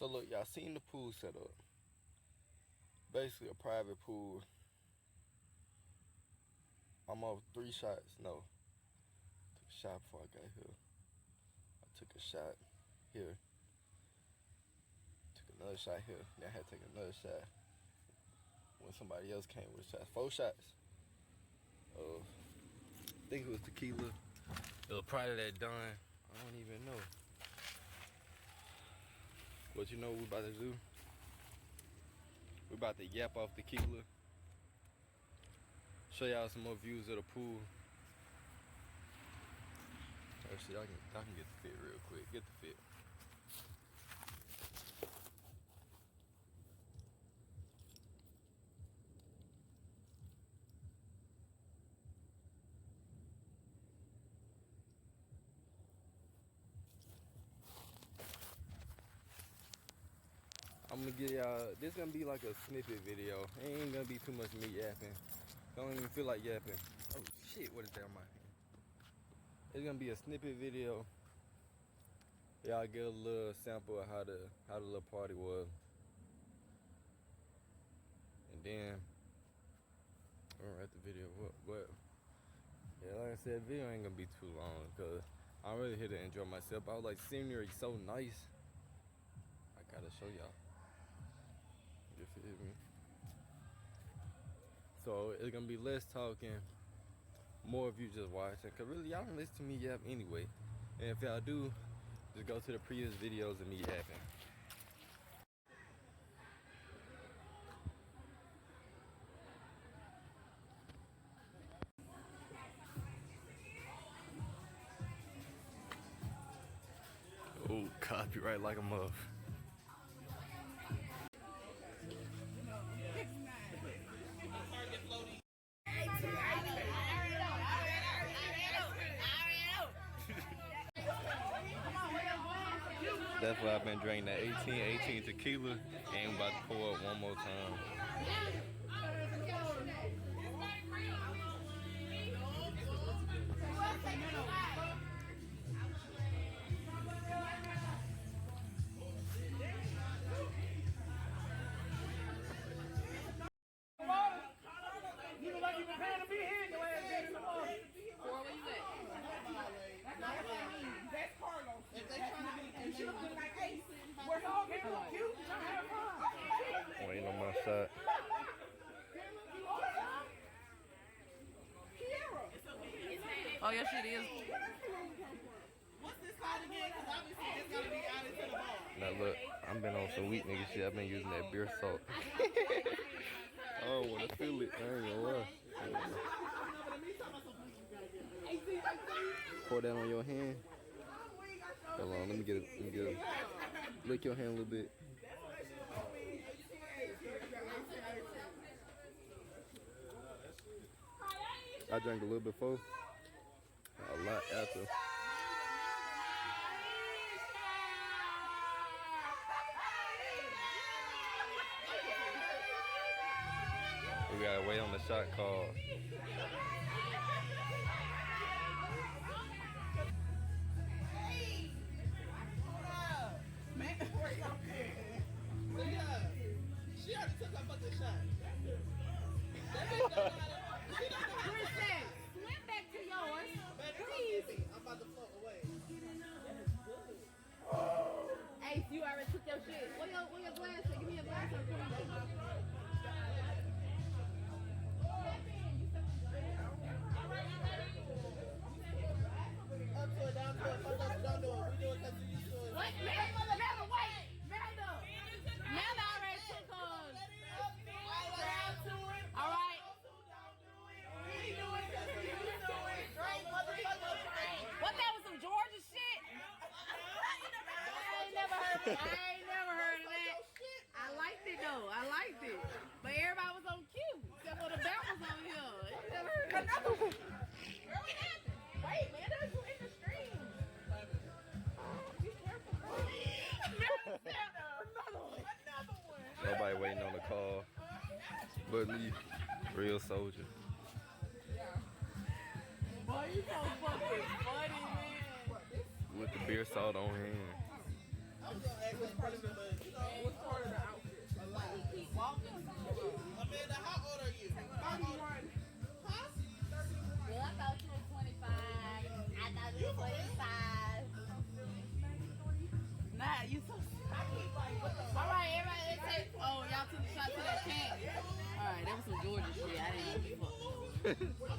So look, y'all seen the pool set up. Basically a private pool. I'm off 3 shots. No. Took a shot before I got here. I took a shot here. Took another shot here. Then I had to take another shot when somebody else came with shots. 4 shots. I think it was tequila. It was probably that done. I don't even know. But you know what we about to do? We about to yap off tequila. Show y'all some more views of the pool. Actually, I can get the fit real quick. Get the fit. I'm gonna get y'all, this gonna be like a snippet video. It ain't gonna be too much me yapping. Don't even feel like yapping. Oh shit, what is that on my hand? It's gonna be a snippet video. Y'all get a little sample of how the little party was. And then, I'm gonna write the video up, but yeah, like I said, the video ain't gonna be too long because I'm really here to enjoy myself. I was like, scenery so nice. I gotta show y'all. You feel me? So it's gonna be less talking, more of you just watching. Cause really y'all don't listen to me yap anyway. And if y'all do, just go to the previous videos of me yapping. Oh, copyright like a muff. That's why I've been drinking that 18 tequila, and I'm about to pour it one more time. You look like you've been paying to be here the last day. Where you at? That's Carlos. If they trying to be, she looking like Ace. We're all getting look cute. Trying to have fun. Waiting on my shot. Oh, yes, it is. What's this called again? Because obviously this got to be out into the bar. Now look, I've been on some weak nigga shit. I've been using that beer salt. I don't want to feel it. I ain't gonna lie. Pour that on your hand. Hold on, let me get it. Lick your hand a little bit. I drank a little before. A lot after. We gotta wait on the shot call. She already took her fucking shot. Princess, swim back to yours. Please. I'm about to float away. Ace, you already took your shit. Where your glass at? Give me a glass or up to it, down to it, fuck up, down to it. We do it because you used to it. Wait, Manda, wait. Manda already took hers. Down to it. All right. We do it because we used to it. Straight motherfucker. What, that was some Georgia shit? I ain't never heard of that. I liked it though. I liked it. But everybody was on cue. Except for the belt was on here. I ain't never heard of another one. Girl, what happened? Wait, man, that's in the stream. Be careful, Another one. Nobody waiting on the call but me. Real soldier. Boy, you so fucking funny, man. With the beer salt on hand. was gonna ask which part of the, what's part of the outfit? Keep walking. Amanda, how old are you? 31. Huh? Well, I thought you were 25. I thought you were 25. Nah, you so. All right, everybody, let's take. Oh, y'all took the shot to that tank. All right, that was some Georgia shit. I didn't know what the fuck.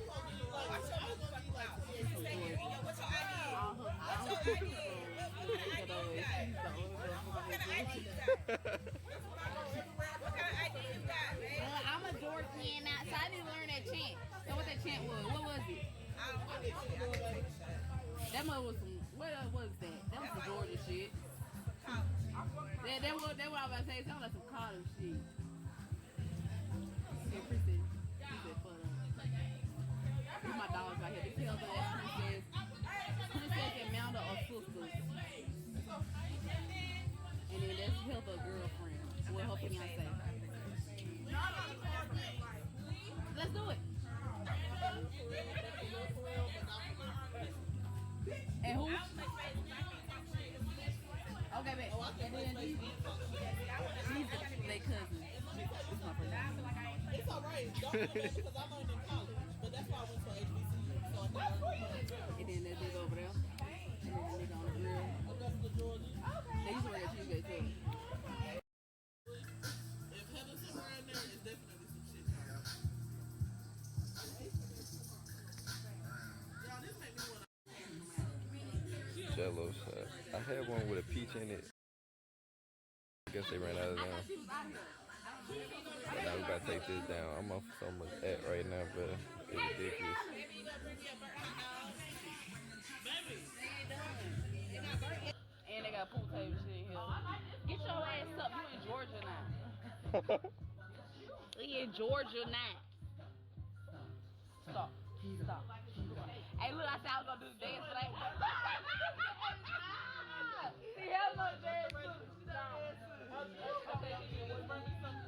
I'm a Georgia fan now, so I didn't learn that chant. So what that chant was? What was it? That mother was some. What was that? That was some Georgia shit. That what I was about to say. It sounded like some college shit. Yeah, Princess. These my dogs right here. They tell the Princess and Mounder are sisters. And then that's Hilda's girlfriend. Well, her fiance. Let's do it. And who? Okay, babe. And then these they cousins. This my first time. It's alright. Don't do that because I learned in college. But that's why I went to HBCU. So I can learn. And then that nigga over there. And then the nigga on the grill. Augusta, Georgia. They used to work at Tuesday too. If Heather's somewhere in there, it's definitely some shit. Y'all, this make me want to. Jello shot. I had one with a peach in it. I guess they ran out of them. But now we gotta take this down. I'm off so much at right now, but it's ridiculous. And they got pool table shit in here. Get your ass up. You in Georgia now. We in Georgia now. Stop. Hey, look, I said I was gonna do the dance today. See, hell no dance.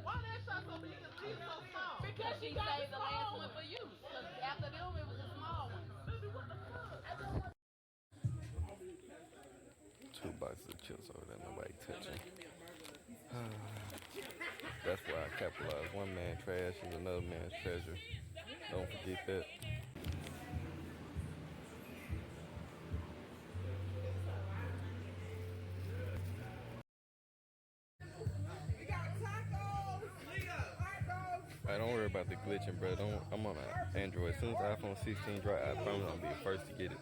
Why that shot so big? She's so small. Because she saved the last one for you. Because after them, it was a small one. Two boxes of chips over there, nobody touching. That's why I capitalize. One man trash is another man's treasure. Don't forget that. Alright, don't worry about the glitching, bro. I'm on an Android. As soon as the iPhone 16 drop, I promise I'm gonna be the first to get it.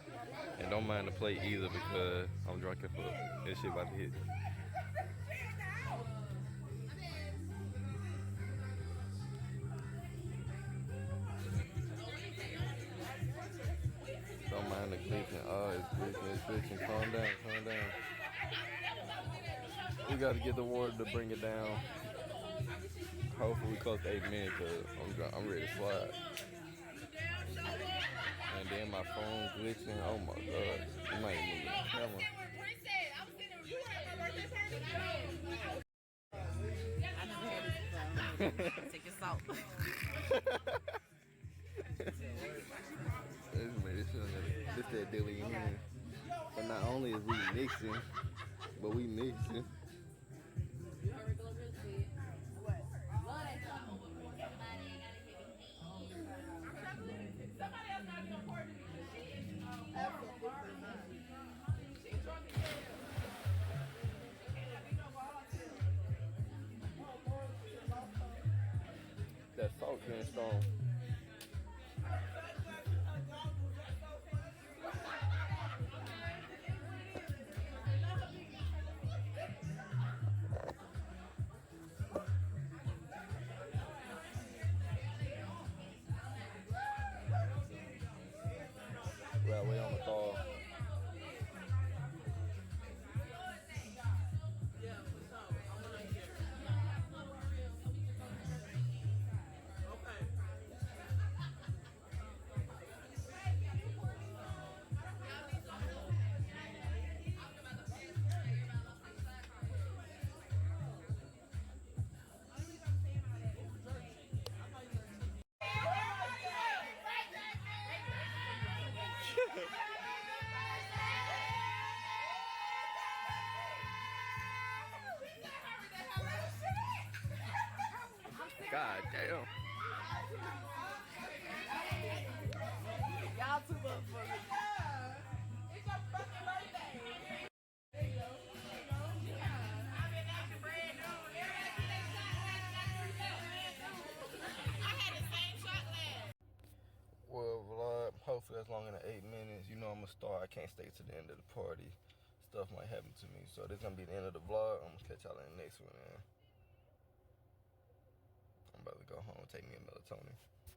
And don't mind the play either because I'm drunk as fuck. This shit about to hit. Don't mind the glitching. Oh, it's glitching. Calm down. We gotta get the water to bring it down. Hopefully we close to 8 minutes because I'm ready to slide. And then my phone glitching. Oh my god. You might even move the camera. I never had this before. Take your salt. This that dilly in here. But not only is we mixing, but we mixing. That salt being strong. Well, we on the call. God damn. Y'all too motherfuckers. It's your fucking birthday. There you go. I've been acting brand new. I had the same shot last. Well, vlog, hopefully that's longer than 8 minutes. You know I'm gonna start. I can't stay to the end of the party. Stuff might happen to me. So this gonna be the end of the vlog. I'm gonna catch y'all in the next one, man. I'm about to go home and take me a melatonin.